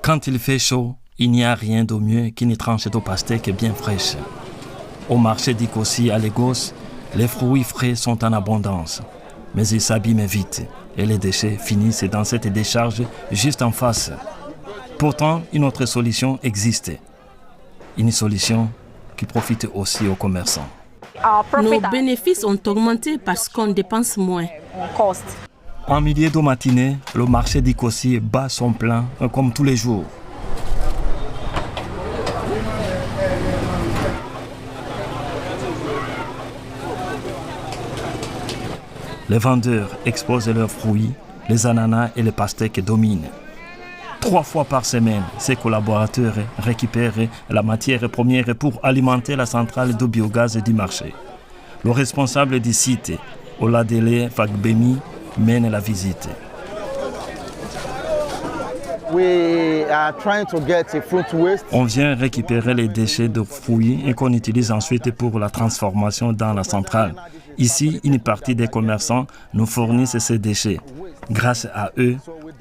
Quand il fait chaud, il n'y a rien de mieux qu'une tranche de pastèque bien fraîche. Au marché d'Ikossi à Lagos, les fruits frais sont en abondance, mais ils s'abîment vite et les déchets finissent dans cette décharge juste en face. Pourtant, une autre solution existe. Une solution qui profite aussi aux commerçants. Nos bénéfices ont augmenté parce qu'on dépense moins. En milieu de matinée, le marché d'Ikossi bat son plein comme tous les jours. Les vendeurs exposent leurs fruits, les ananas et les pastèques dominent. 3 fois par semaine, ces collaborateurs récupèrent la matière première pour alimenter la centrale de biogaz du marché. Le responsable du site, Oladele Fagbemi, mène la visite. On vient récupérer les déchets de fruits et qu'on utilise ensuite pour la transformation dans la centrale. Ici, une partie des commerçants nous fournissent ces déchets. Grâce à eux,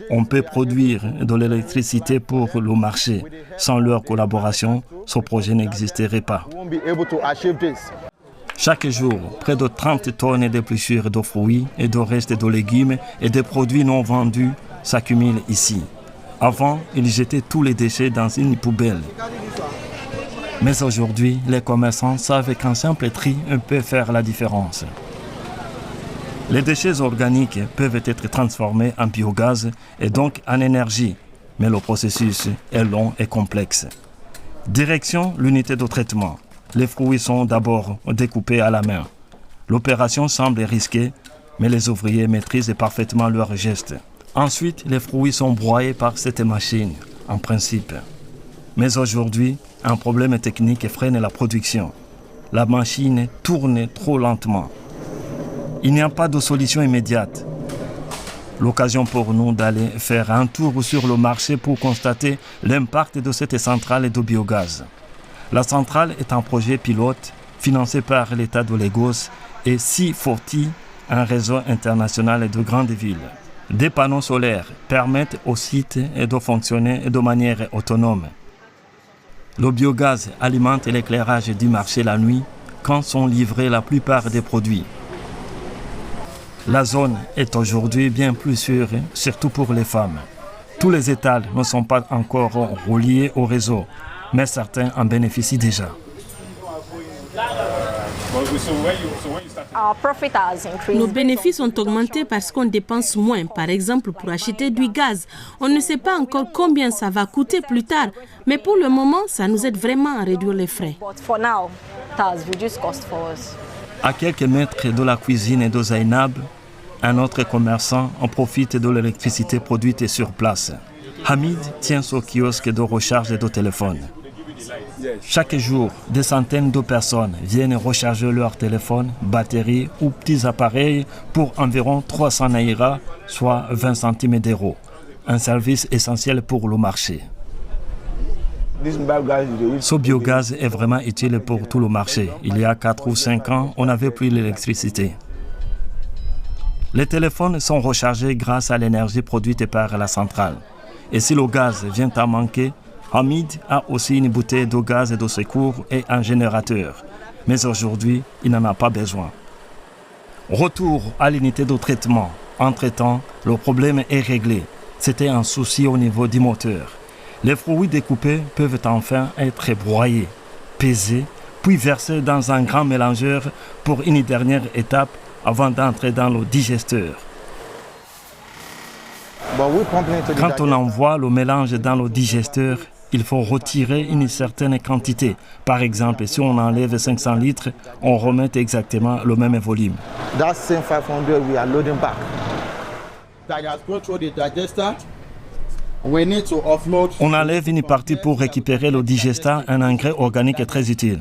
on peut produire de l'électricité pour le marché. Sans leur collaboration, ce projet n'existerait pas. Chaque jour, près de 30 tonnes d'épluchures de fruits et de restes de légumes et de produits non vendus s'accumulent ici. Avant, ils jetaient tous les déchets dans une poubelle. Mais aujourd'hui, les commerçants savent qu'un simple tri peut faire la différence. Les déchets organiques peuvent être transformés en biogaz et donc en énergie, mais le processus est long et complexe. Direction l'unité de traitement. Les fruits sont d'abord découpés à la main. L'opération semble risquée, mais les ouvriers maîtrisent parfaitement leurs gestes. Ensuite, les fruits sont broyés par cette machine, en principe. Mais aujourd'hui, un problème technique freine la production. La machine tourne trop lentement. Il n'y a pas de solution immédiate. L'occasion pour nous d'aller faire un tour sur le marché pour constater l'impact de cette centrale de biogaz. La centrale est un projet pilote financé par l'État de Lagos et C40, un réseau international de grandes villes. Des panneaux solaires permettent au site de fonctionner de manière autonome. Le biogaz alimente l'éclairage du marché la nuit quand sont livrés la plupart des produits. La zone est aujourd'hui bien plus sûre, surtout pour les femmes. Tous les étals ne sont pas encore reliés au réseau, mais certains en bénéficient déjà. Nos bénéfices ont augmenté parce qu'on dépense moins. Par exemple, pour acheter du gaz, on ne sait pas encore combien ça va coûter plus tard, mais pour le moment, ça nous aide vraiment à réduire les frais. À quelques mètres de la cuisine de Zainab, un autre commerçant en profite de l'électricité produite sur place. Hamid tient son kiosque de recharge de téléphone. Chaque jour, des centaines de personnes viennent recharger leur téléphone, batterie ou petits appareils pour environ 300 naira, soit 20 centimes d'euros. Un service essentiel pour le marché. Ce biogaz est vraiment utile pour tout le marché. Il y a 4 ou 5 ans, on n'avait plus l'électricité. Les téléphones sont rechargés grâce à l'énergie produite par la centrale. Et si le gaz vient à manquer, Hamid a aussi une bouteille de gaz de secours et un générateur. Mais aujourd'hui, il n'en a pas besoin. Retour à l'unité de traitement. Entre-temps, le problème est réglé. C'était un souci au niveau du moteur. Les fruits découpés peuvent enfin être broyés, pesés, puis versés dans un grand mélangeur pour une dernière étape avant d'entrer dans le digesteur. Quand on envoie le mélange dans le digesteur, il faut retirer une certaine quantité. Par exemple, si on enlève 500 litres, on remet exactement le même volume. On enlève une partie pour récupérer le digestat, un engrais organique très utile.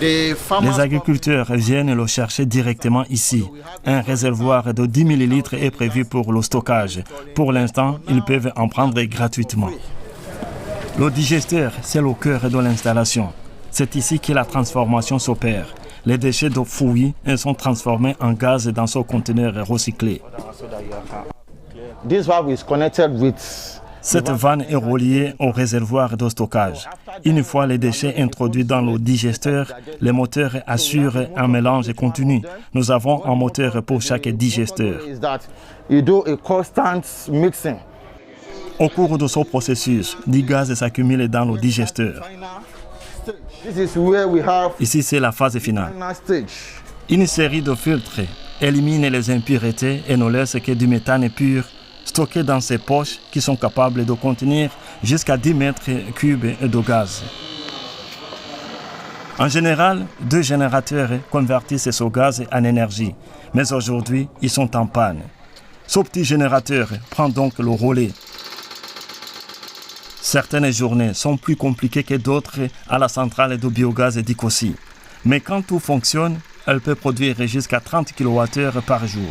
Les agriculteurs viennent le chercher directement ici. Un réservoir de 10 ml est prévu pour le stockage. Pour l'instant, ils peuvent en prendre gratuitement. Le digesteur, c'est le cœur de l'installation. C'est ici que la transformation s'opère. Les déchets d'eau fouillis sont transformés en gaz dans ce conteneur recyclé. Cette vanne est reliée au réservoir de stockage. Une fois les déchets introduits dans le digesteur, les moteurs assurent un mélange continu. Nous avons un moteur pour chaque digesteur. Au cours de ce processus, du gaz s'accumule dans le digesteur. Ici, c'est la phase finale. Une série de filtres élimine les impuretés et ne laisse que du méthane pur stocké dans ces poches qui sont capables de contenir jusqu'à 10 mètres cubes de gaz. En général, 2 générateurs convertissent ce gaz en énergie, mais aujourd'hui, ils sont en panne. Ce petit générateur prend donc le relais. Certaines journées sont plus compliquées que d'autres à la centrale de biogaz d'Ikosi. Mais quand tout fonctionne, elle peut produire jusqu'à 30 kWh par jour.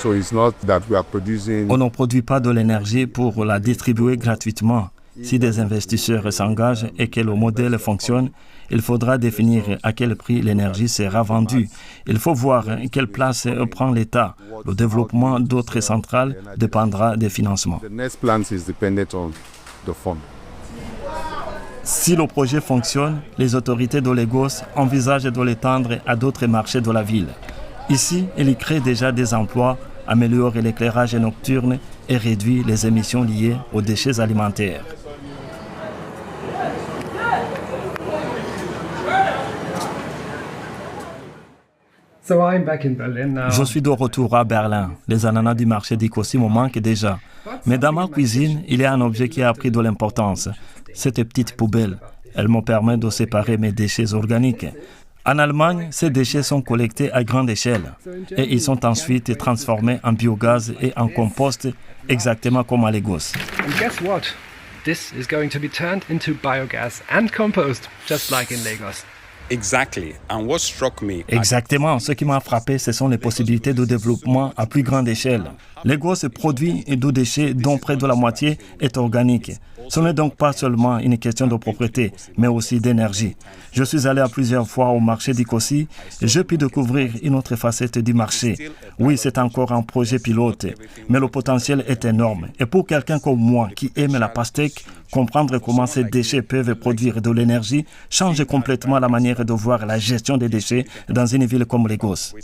On ne produit pas de l'énergie pour la distribuer gratuitement. Si des investisseurs s'engagent et que le modèle fonctionne, il faudra définir à quel prix l'énergie sera vendue. Il faut voir quelle place prend l'État. Le développement d'autres centrales dépendra des financements. Si le projet fonctionne, les autorités de Lagos envisagent de l'étendre à d'autres marchés de la ville. Ici, il y crée déjà des emplois, améliore l'éclairage nocturne et réduit les émissions liées aux déchets alimentaires. Je suis de retour à Berlin. Les ananas du marché d'Ikosi me manquent déjà. Mais dans ma cuisine, il y a un objet qui a pris de l'importance. Cette petite poubelle. Elle me permet de séparer mes déchets organiques. En Allemagne, ces déchets sont collectés à grande échelle et ils sont ensuite transformés en biogaz et en compost, exactement comme à Lagos. And guess what? This is going to be turned into biogas and compost, just like in Lagos. Exactement. Ce qui m'a frappé, ce sont les possibilités de développement à plus grande échelle. Lagos produit de déchets dont près de la moitié est organique. Ce n'est donc pas seulement une question de propriété, mais aussi d'énergie. Je suis allé à plusieurs fois au marché d'Ikosi et j'ai pu découvrir une autre facette du marché. Oui, c'est encore un projet pilote, mais le potentiel est énorme. Et pour quelqu'un comme moi qui aime la pastèque, comprendre comment ces déchets peuvent produire de l'énergie change complètement la manière de voir la gestion des déchets dans une ville comme Lagos.